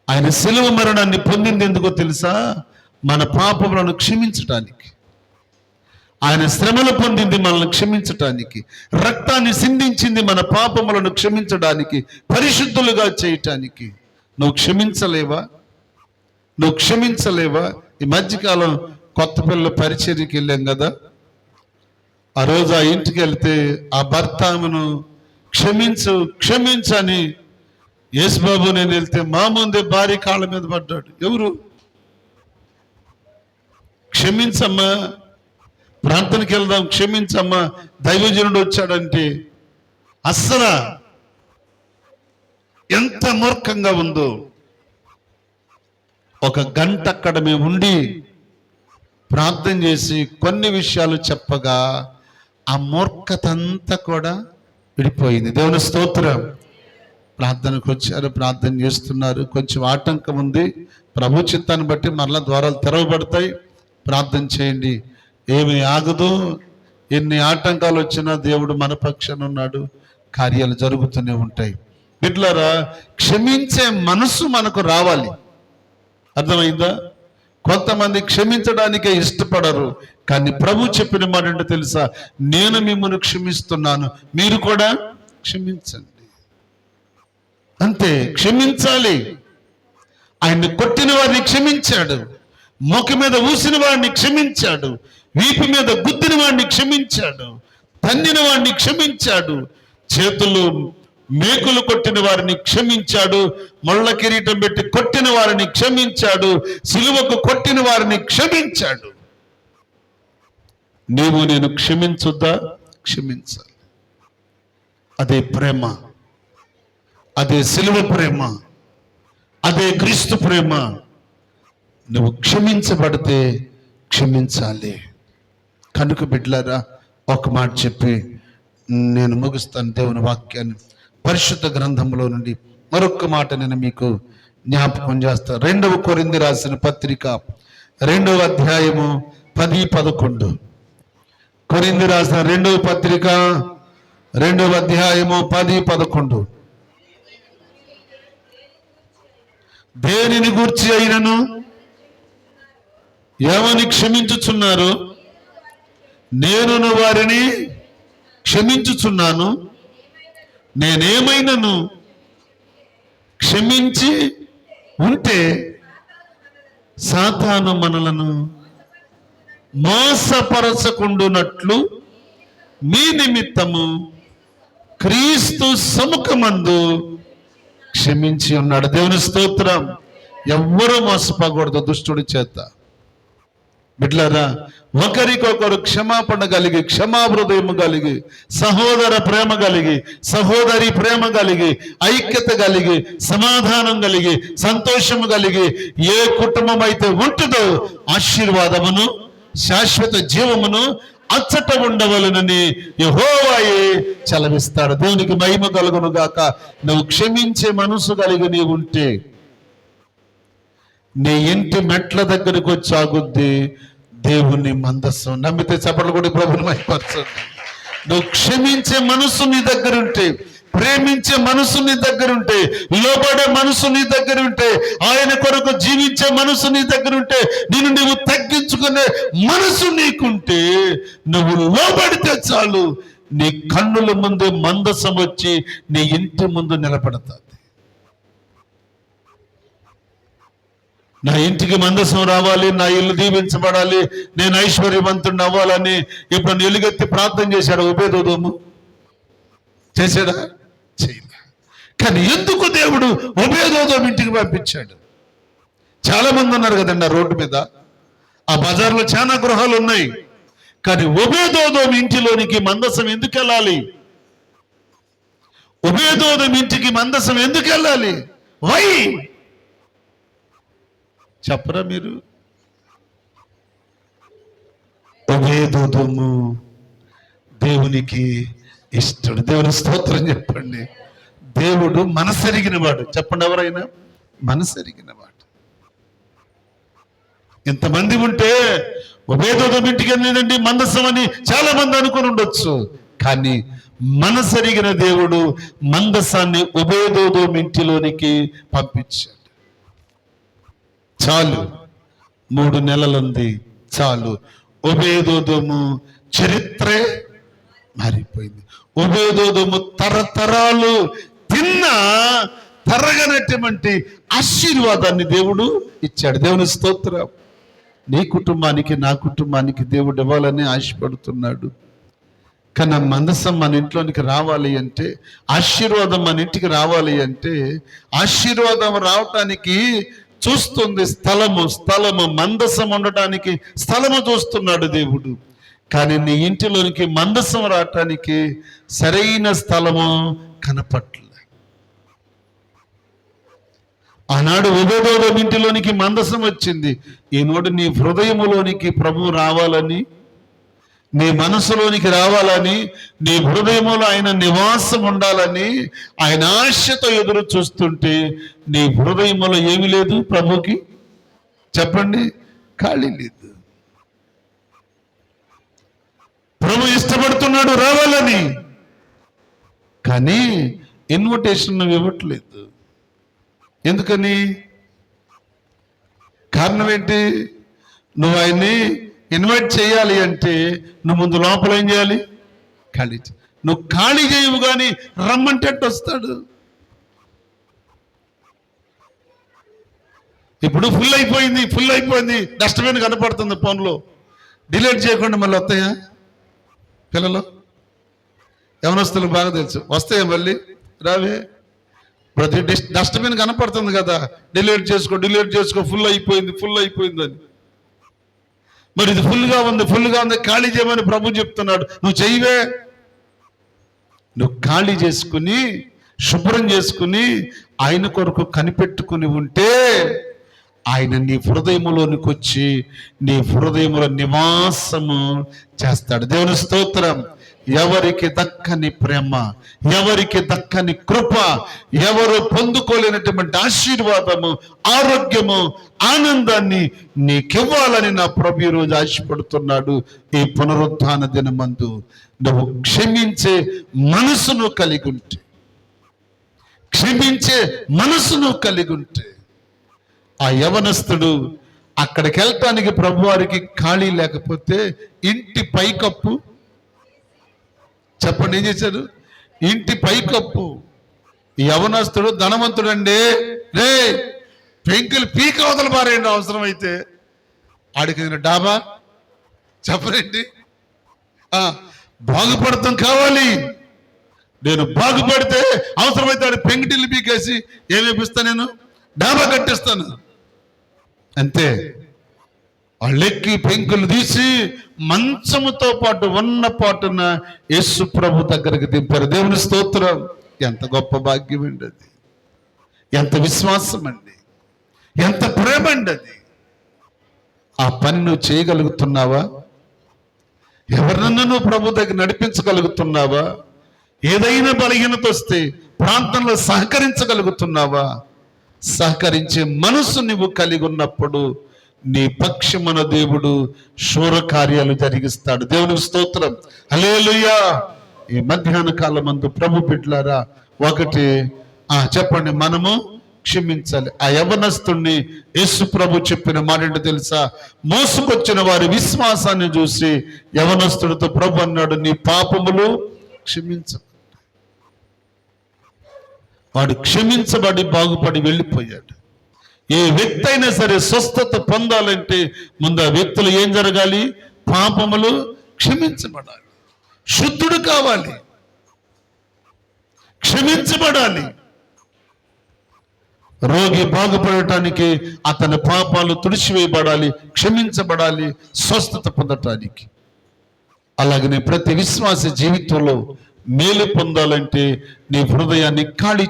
ఆయన శిలువ మరణాన్ని పొందింది ఎందుకో తెలుసా? మన పాపములను క్షమించటానికి. ఆయన శ్రమలు పొందింది మనల్ని క్షమించటానికి. రక్తాన్ని సిందించింది మన పాపములను క్షమించడానికి, పరిశుద్ధులుగా చేయటానికి. నువ్వు క్షమించలేవా? ఈ మధ్యకాలం కొత్త పిల్లల పరిచర్యకి వెళ్ళాం కదా. ఆ రోజు ఆ ఇంటికి వెళ్తే ఆ భర్త ఆమెను క్షమించని యేసుబాబు నేను వెళ్తే మా ముందే భార్య కాళ్ళ మీద పడ్డాడు. ఎవరు? క్షమించమ్మా, ప్రార్థనకి వెళ్దాం, క్షమించమ్మా, దైవజనుడు వచ్చాడంటే అస్సలు ఎంత మూర్ఖంగా ఉందో. ఒక గంట అక్కడ మేము ఉండి ప్రార్థన చేసి కొన్ని విషయాలు చెప్పగా ఆ మూర్ఖత అంతా కూడా విడిపోయింది. దేవుని స్తోత్రం. ప్రార్థనకు వచ్చారు, ప్రార్థన చేస్తున్నారు. కొంచెం ఆటంకం ఉంది. ప్రభు చిత్తాన్ని బట్టి మరలా ద్వారాలు తెరవబడతాయి. ప్రార్థన చేయండి. ఏమి ఆగదు. ఎన్ని ఆటంకాలు వచ్చినా దేవుడు మన పక్షాన ఉన్నాడు. కార్యాలు జరుగుతూనే ఉంటాయి. బిడ్డలారా, క్షమించే మనసు మనకు రావాలి. అర్థమైందా? కొంతమంది క్షమించడానికే ఇష్టపడరు. కానీ ప్రభు చెప్పిన మాట ఏంటో తెలుసా? నేను మిమ్మల్ని క్షమిస్తున్నాను, మీరు కూడా క్షమించండి. అంతే, క్షమించాలి. ఆయన్ని కొట్టిన వారిని క్షమించాడు, మొక్క మీద ఊసిన వాడిని క్షమించాడు, వీపు మీద గుద్దిన వాడిని క్షమించాడు, తన్నిన వాడిని క్షమించాడు, చేతులు మేకులు కొట్టిన వారిని క్షమించాడు, ముళ్ళ కిరీటం పెట్టి కొట్టిన వారిని క్షమించాడు, సిలువకు కొట్టిన వారిని క్షమించాడు. నీవు నేను క్షమించుద్దా? క్షమించాలి. అదే ప్రేమ, అదే సిలువ ప్రేమ, అదే క్రీస్తు ప్రేమ. నువ్వు క్షమించబడితే క్షమించాలి. కనుక బిడ్డలారా, ఒక మాట చెప్పి నేను ముగిస్తాను. దేవుని వాక్యాన్ని పరిశుద్ధ గ్రంథంలో నుండి మరొక మాట నేను మీకు జ్ఞాపకం చేస్తాను. 2వ కొరింథీ రాసిన పత్రిక 2వ అధ్యాయము 10-11. కొరింథీ రాసిన 2వ పత్రిక 2వ అధ్యాయము 10-11. దేనిని గూర్చి అయినను ఎవని క్షమించుచున్నారు, నేనును వారిని క్షమించుచున్నాను. నేనేమైనను క్షమించి ఉంటే సాతాను మనలను మోసపరచకుండునట్లు మీ నిమిత్తము క్రీస్తు సముఖమందు క్షమించి ఉన్నాడు. దేవుని స్తోత్రం. ఎవ్వరూ మోసపోకూడదు దుష్టుడి చేత. బిడ్డలారా, ఒకరికొకరు క్షమాపణ కలిగి, క్షమాహృదయము కలిగి, సహోదర ప్రేమ కలిగి, సహోదరి ప్రేమ కలిగి, ఐక్యత కలిగి, సమాధానం కలిగి, సంతోషము కలిగి ఏ కుటుంబం అయితే ఉంటుందో ఆశీర్వాదమును, శాశ్వత జీవమును అచ్చట ఉండవలనని యెహోవాయే చలవిస్తాడు. దేవునికి మహిమ కలుగును గాక. నువ్వు క్షమించే మనసు కలిగి నీవు ఉంటే నీ ఇంటి మెట్ల దగ్గరికి వచ్చి ఆగుద్ది దేవుని మందస్సం. నమ్మితే చప్పట్లు కూడా ప్రభుని మహిమపరచండి. నువ్వు క్షమించే మనసు నీ దగ్గర ఉంటే, ప్రేమించే మనసు నీ దగ్గర ఉంటే, లోబడే మనసు నీ దగ్గర ఉంటే, ఆయన కొరకు జీవించే మనసు నీ దగ్గర ఉంటే, నిన్ను నువ్వు తగ్గించుకునే మనసు నీకుంటే, నువ్వు లోబడితే చాలు, నీ కన్నుల ముందు మందసం వచ్చి నీ ఇంటి ముందు నిలబడతాది. నా ఇంటికి మందసం రావాలి, నా ఇల్లు దీవించబడాలి, నేను ఐశ్వర్యవంతుడిని అవ్వాలని ఇప్పుడు ఎలుగెత్తి ప్రార్థన చేశాడు ఓబేదోదోము? చేశాడా? చేయలే. కానీ ఎందుకు దేవుడు ఓబేదోదోము ఇంటికి పంపించాడు? చాలా మంది ఉన్నారు కదండి ఆ రోడ్డు మీద, ఆ బజార్లో చాలా గృహాలు ఉన్నాయి. కానీ ఒబేదోదోము ఇంటిలోనికి మందసం ఎందుకు వెళ్ళాలి? ఒబేదోదోము ఇంటికి మందసం ఎందుకు వెళ్ళాలి? వై చెప్పరా మీరు? ఒబేదోదోము దేవునికి ఇష్టడు. దేవుని స్తోత్రం చెప్పండి. దేవుడు మనసెరిగిన వాడు. చెప్పండి ఎవరైనా. మనసెరిగిన వాడు. ఇంతమంది ఉంటే ఒబేదోదోము ఇంటికి వెళ్ళిందండి మందసం అని చాలా మంది అనుకుని ఉండొచ్చు. కానీ మనసెరిగిన దేవుడు మందసాన్ని ఒబేదోదోము ఇంటిలోనికి పంపించాడు. చాలు, 3 నెలలుంది, చాలు. ఒబేదోదోము చరిత్రే మారిపోయింది. ఒబేదోదోము తరతరాలు తిన్న తరగనటువంటి ఆశీర్వాదాన్ని దేవుడు ఇచ్చాడు. దేవుని స్తోత్రం. నీ కుటుంబానికి, నా కుటుంబానికి దేవుడు ఇవ్వాలని ఆశపడుతున్నాడు. కానీ మందసం మన ఇంట్లోనికి రావాలి అంటే, ఆశీర్వాదం మన ఇంటికి రావాలి అంటే, ఆశీర్వాదం రావటానికి చూస్తుంది స్థలము. మందసం ఉండటానికి స్థలము చూస్తున్నాడు దేవుడు. కానీ నీ ఇంటిలోనికి మందసం రావటానికి సరైన స్థలము కనపట్ల. ఆనాడు ఒబేదోదోము ఇంటిలోనికి మందసం వచ్చింది. ఈనాడు నీ హృదయములోనికి ప్రభువు రావాలని, నీ మనసులోనికి రావాలని, నీ హృదయములో ఆయన నివాసం ఉండాలని ఆయన ఆశతో ఎదురు చూస్తుంటే నీ హృదయములో ఏమి లేదు ప్రభుకి? చెప్పండి. ఖాళీ లేదు. ప్రభు ఇష్టపడుతున్నాడు రావాలని, కానీ ఇన్విటేషన్ నువ్వు ఇవ్వట్లేదు. ఎందుకని? కారణం ఏంటి? నువ్వు ఆయన్ని ఇన్వైట్ చేయాలి అంటే నువ్వు ముందు లోపల ఏం చేయాలి? ఖాళీ. నువ్వు ఖాళీ చేయవు కానీ రమ్మంటే వస్తాడు. ఇప్పుడు ఫుల్ అయిపోయింది, డస్ట్బిన్ కనపడుతుంది ఫోన్లో. డిలీట్ చేయకుండా మళ్ళీ వస్తాయా పిల్లలు? యవనస్తులు బాగా తెలుసు, వస్తాయా మళ్ళీ? రావే. ప్రతి డస్ట్బిన్ కనపడుతుంది కదా, డిలీట్ చేసుకో, ఫుల్ అయిపోయింది అని. మరి ఇది ఫుల్గా ఉంది, ఖాళీ చేయమని ప్రభు చెప్తున్నాడు. నువ్వు చెయ్యవే. నువ్వు ఖాళీ చేసుకుని, శుభ్రం చేసుకుని, ఆయన కొరకు కనిపెట్టుకుని ఉంటే ఆయన నీ హృదయములోనికి వచ్చి నీ హృదయములో నివాసము చేస్తాడు. దేవుని స్తోత్రం. ఎవరికి దక్కని ప్రేమ, ఎవరికి దక్కని కృప, ఎవరు పొందుకోలేనటువంటి ఆశీర్వాదము, ఆరోగ్యము, ఆనందాన్ని నీకివ్వాలని నా ప్రభు ఈరోజు ఆశపడుతున్నాడు. ఈ పునరుత్థాన దినమందు నువ్వు క్షమించే మనసును కలిగి ఉంటే, ఆ యవనస్తుడు అక్కడికి వెళ్ళటానికి ప్రభు వారికి ఖాళీ లేకపోతే ఇంటి పైకప్పు, చెప్పండి ఏం చేశాడు? ఇంటి పైకప్పు. యవనస్తుడు ధనవంతుడండి, రే పెంకులు పీక అవతల పారేయండి అవసరమైతే. ఆడికి డాబా చెప్పరండి. బాగుపడతాం కావాలి. నేను బాగుపడితే అవసరమైతే ఆడి పెంకిటిల్లు పీకేసి ఏమేపిస్తా, నేను డాబా కట్టిస్తాను అంతే. వాళ్ళెక్కి పెంకులు తీసి మంచముతో పాటు ఉన్న పాటున యేసు ప్రభు దగ్గరికి దింపారు. దేవుని స్తోత్రం. ఎంత గొప్ప భాగ్యం అండి అది, ఎంత విశ్వాసం అండి, ఎంత ప్రేమ అండి అది. ఆ పని నువ్వు చేయగలుగుతున్నావా? ఎవరినన్నా నువ్వు ప్రభు దగ్గర నడిపించగలుగుతున్నావా? ఏదైనా బలహీనత వస్తే ప్రాంతంలో సహకరించగలుగుతున్నావా? సహకరించే మనసు నువ్వు కలిగి ఉన్నప్పుడు నీ పక్షమున దేవుడు శూర కార్యాలు జరిగిస్తాడు. దేవునికి స్తోత్రం. హల్లెలూయా. ఈ మధ్యాహ్న కాలమందు ప్రభు బిడ్డలారా, ఒకటి చెప్పండి, మనము క్షమించాలి. ఆ యవనస్తుణ్ణి యేసు ప్రభు చెప్పిన మాట ఏంటో తెలుసా? మోసుకొచ్చిన వారి విశ్వాసాన్ని చూసి యవనస్తుడితో ప్రభు అన్నాడు, నీ పాపములు క్షమించ. వాడు క్షమించబడి బాగుపడి వెళ్ళిపోయాడు. ఏ వ్యక్తి అయినా సరే స్వస్థత పొందాలంటే ముందు ఆ వ్యక్తులు ఏం జరగాలి? పాపములు క్షమించబడాలి, శుద్ధుడు కావాలి, క్షమించబడాలి. రోగి బాగుపడటానికి అతని పాపాలు తుడిచివేయబడాలి, క్షమించబడాలి, స్వస్థత పొందటానికి. అలాగనే ప్రతి విశ్వాస జీవితంలో మేలు పొందాలంటే నీ హృదయాన్ని ఖాళీ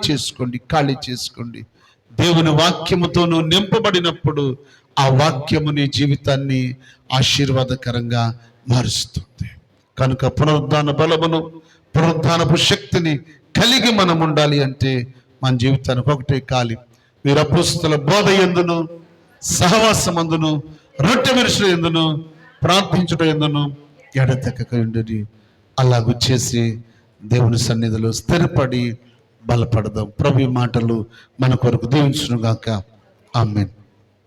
చేసుకోండి. దేవుని వాక్యముతో నువ్వు నింపబడినప్పుడు ఆ వాక్యము నీ జీవితాన్ని ఆశీర్వాదకరంగా మారుస్తుంది. కనుక పునరుద్ధాన బలమును, పునరుద్ధానపు శక్తిని కలిగి మనం ఉండాలి అంటే మన జీవితానికి ఒకటే కాలి. మీరు అపోస్తల బోధ యందును, సహవాసమందును, రొట్టె విరుచుట యందును, ప్రార్థించుట యందును ఎడతెగక ఉండుడి. అలాగూ చేసి దేవుని సన్నిధిలో స్థిరపడి బలపడదాం. ప్రభు మాటలు మన కొరకు దీవించును గాక. ఆమేన్.